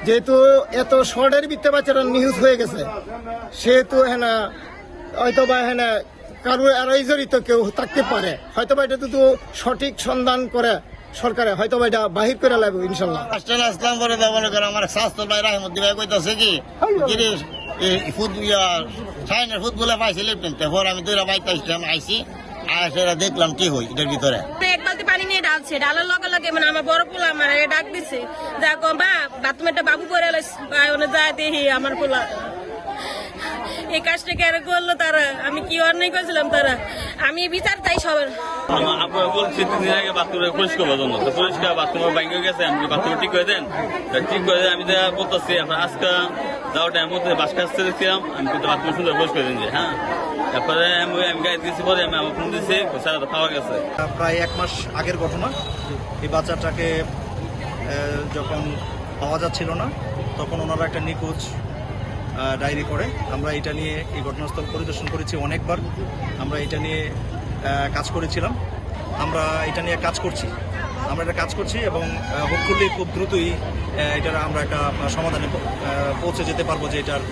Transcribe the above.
যেহেতু এত শর্টের ভিত্তে বাচ্চারা নিউজ হয়ে গেছে, সেহেতু হ্যাঁ হয়তো বা হ্যাঁ কারোর এরাই জড়িত কেউ থাকতে পারে, হয়তো বা এটা তো সঠিক সন্ধান করে সরকারে হয়তো বা এটা বাহির করে লাগবে ইনশাল্লাহ। আসলাম করে মনে করো আমার স্বাস্থ্য ভাই রাহমুদ্দি ভাই কইতাছে কি ফুটবলে পাইছি লিপটেন, তারপর আমি দুইটা বাইতে আসলাম, আইসি আর সেটা দেখলাম কি হই এটার ভিতরে। এক বালতি পানি নিয়ে ঢালছে, ঢালার লগে লগে মানে আমার বড় পোলা আমার ডাক দিছে, যা কো বা বাথরুমে একটা বাবু পরে যায় দেখি আমার পোলা এই কাজটা কেন করলো তারা, আমি কি অন্যায় করেছিলাম তারা, আমি বিচার চাই সবার। আপনারা বলছি 3 দিন আগে বাথরুমে পরিষ্কার করার জন্য, পরিষ্কার বাথরুমে ভেঙে গেছে, আমি বাথরুম ঠিক করে দেন, ঠিক করে দেন। আমি যা বলতেছি আপনার আজকে যাওয়ার টাইম মধ্যে বাস কাজতে দেখছিলাম, আমি কিন্তু বাথরুম সুন্দর পরিষ্কার দিন যে হ্যাঁ। তারপরে আমি গাড়ি দিয়েছি, পরে আমি আমার ফোন দিয়েছি, সারা পাওয়া গেছে। প্রায় 1 মাস আগের ঘটনা। এই বাচ্চাটাকে যখন পাওয়া যাচ্ছিল না, তখন ওনারা একটা নিখোঁজ ডায়েরি করে। আমরা এটা নিয়ে এই ঘটনাস্থল পরিদর্শন করেছি অনেকবার, আমরা এটা নিয়ে কাজ করেছিলাম, আমরা এটা নিয়ে কাজ করছি এবং হোপফুলি খুব দ্রুতই এটার আমরা একটা সমাধানে পৌঁছে যেতে পারবো যে এটার